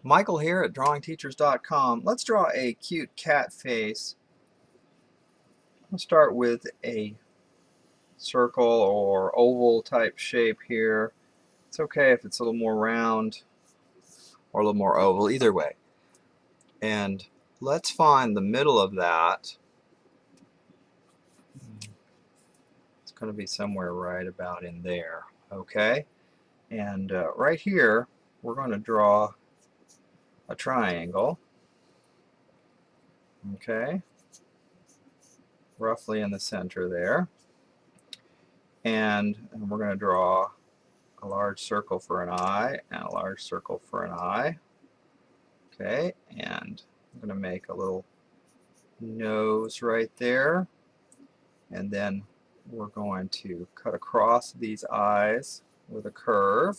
Michael here at drawingteachers.com. Let's draw a cute cat face. I'll start with a circle or oval type shape here. It's okay if it's a little more round or a little more oval, either way. And let's find the middle of that. It's going to be somewhere right about in there. Okay? And right here, we're going to draw a triangle. Okay? Roughly in the center there. And we're going to draw a large circle for an eye and a large circle for an eye. Okay, and I'm going to make a little nose right there, and then we're going to cut across these eyes with a curve,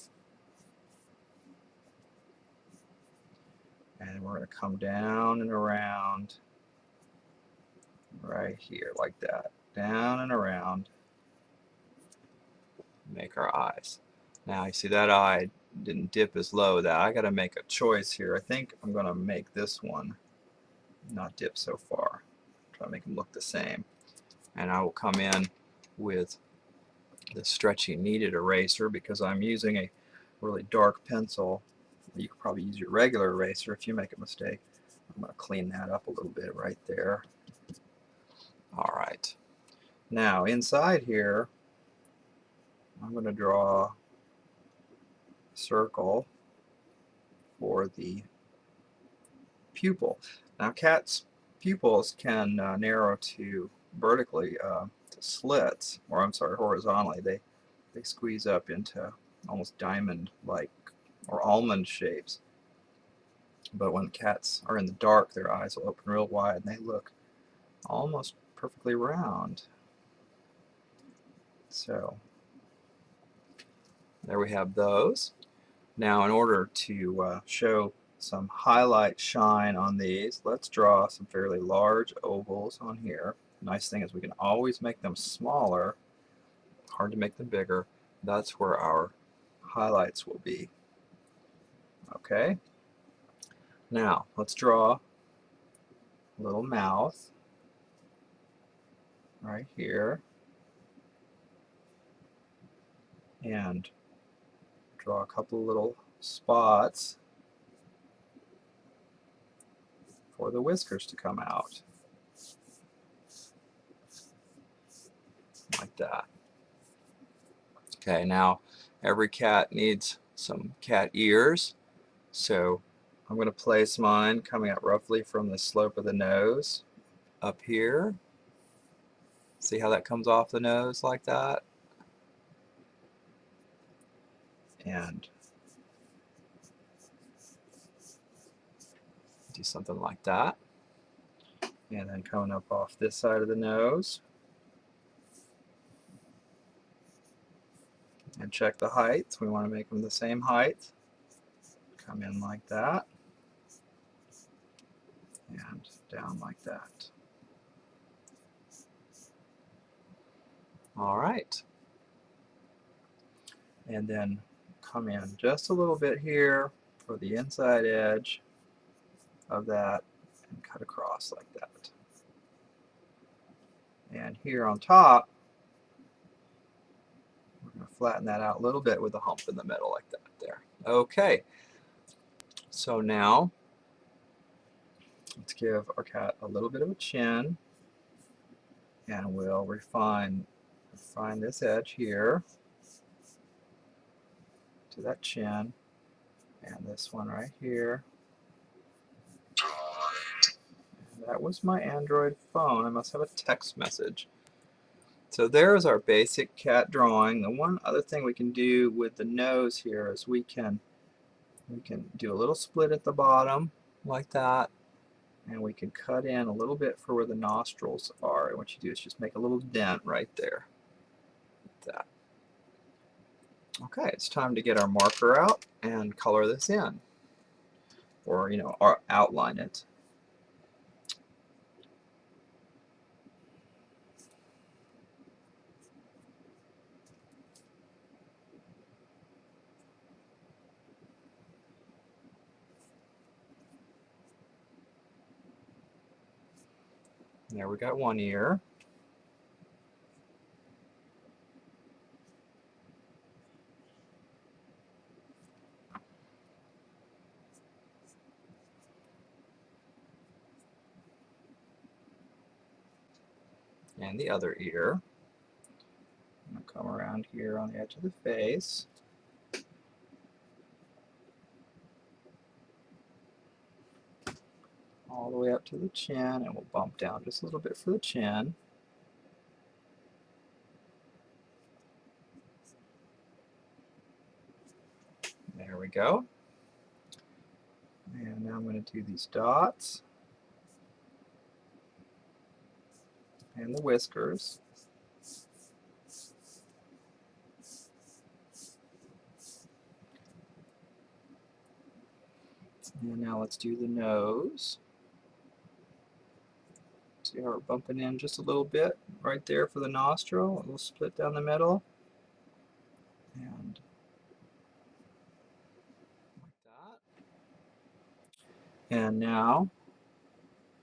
and we're going to come down and around right here like that, down and around, make our eyes. Now you see that eye didn't dip as low. That I got to make a choice here. I think I'm going to make this one not dip so far. Try to make them look the same. And I will come in with the stretchy kneaded eraser because I'm using a really dark pencil. You could probably use your regular eraser if you make a mistake. I'm going to clean that up a little bit right there. Alright. Now inside here I'm going to draw a circle for the pupil. Now cats' pupils can narrow to vertically to slits, or I'm sorry, horizontally. They squeeze up into almost diamond-like or almond shapes. But when cats are in the dark, their eyes will open real wide and they look almost perfectly round. So there we have those. Now in order to show some highlight shine on these, let's draw some fairly large ovals on here. Nice thing is we can always make them smaller. Hard to make them bigger. That's where our highlights will be. Okay. Now let's draw a little mouth right here and draw a couple little spots for the whiskers to come out. Like that. Okay, now every cat needs some cat ears, so I'm going to place mine coming up roughly from the slope of the nose up here. See how that comes off the nose like that? And do something like that. And then coming up off this side of the nose. And check the heights. We want to make them the same height. Come in like that. And down like that. Alright. And then come in just a little bit here for the inside edge of that and cut across like that. And here on top, we're going to flatten that out a little bit with a hump in the middle like that there. Okay, so now let's give our cat a little bit of a chin, and we'll refine this edge here to that chin, and this one right here. And that was my Android phone. I must have a text message. So there's our basic cat drawing. The one other thing we can do with the nose here is we can do a little split at the bottom like that, and we can cut in a little bit for where the nostrils are. And what you do is just make a little dent right there. Like that. Okay, it's time to get our marker out and color this in, or or outline it. There we got one ear. And the other ear. I'm going to come around here on the edge of the face. All the way up to the chin, and we'll bump down just a little bit for the chin. There we go. And now I'm going to do these dots and the whiskers. And now let's do the nose. See how we're bumping in just a little bit right there for the nostril, a little split down the middle. And like that. And now,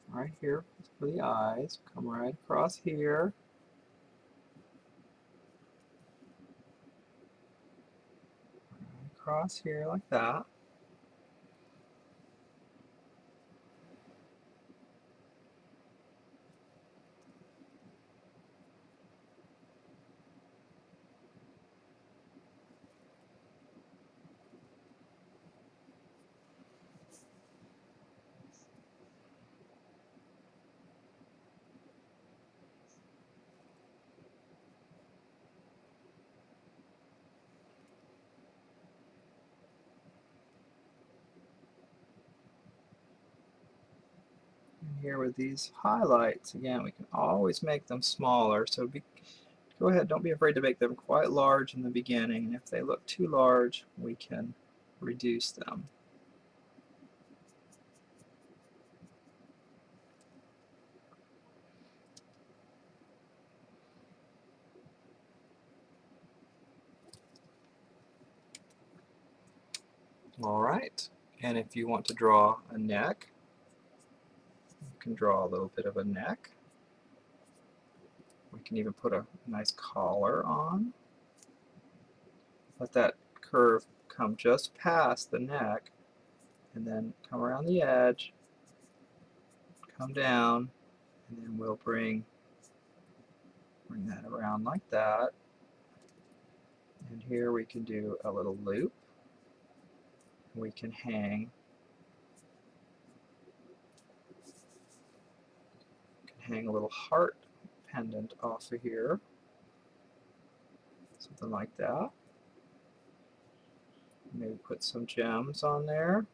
right here for the eyes, come right across here. Right across here like that. Here with these highlights, again, we can always make them smaller, so go ahead, don't be afraid to make them quite large in the beginning, and if they look too large, we can reduce them. Alright, and if you want to draw a neck, you can draw a little bit of a neck. We can even put a nice collar on. Let that curve come just past the neck, and then come around the edge, come down, and then we'll bring that around like that. And here we can do a little loop. We can hang a little heart pendant off of here, something like that. Maybe put some gems on there.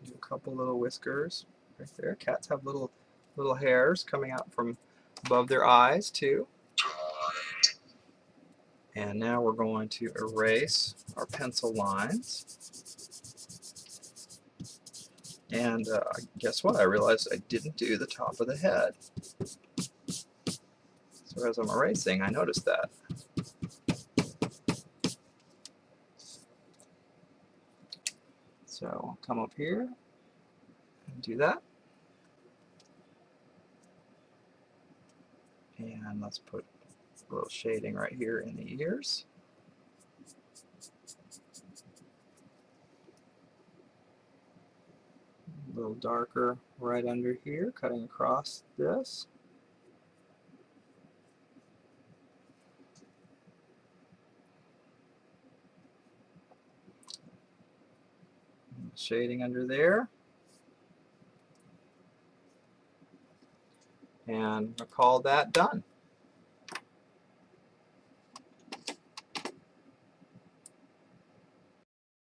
Do a couple little whiskers right there. Cats have little hairs coming out from above their eyes too. And now we're going to erase our pencil lines. And guess what? I realized I didn't do the top of the head. So as I'm erasing, I noticed that. So I'll come up here and do that. And let's put a little shading right here in the ears. A little darker right under here, cutting across this. Shading under there. And I'll call that done.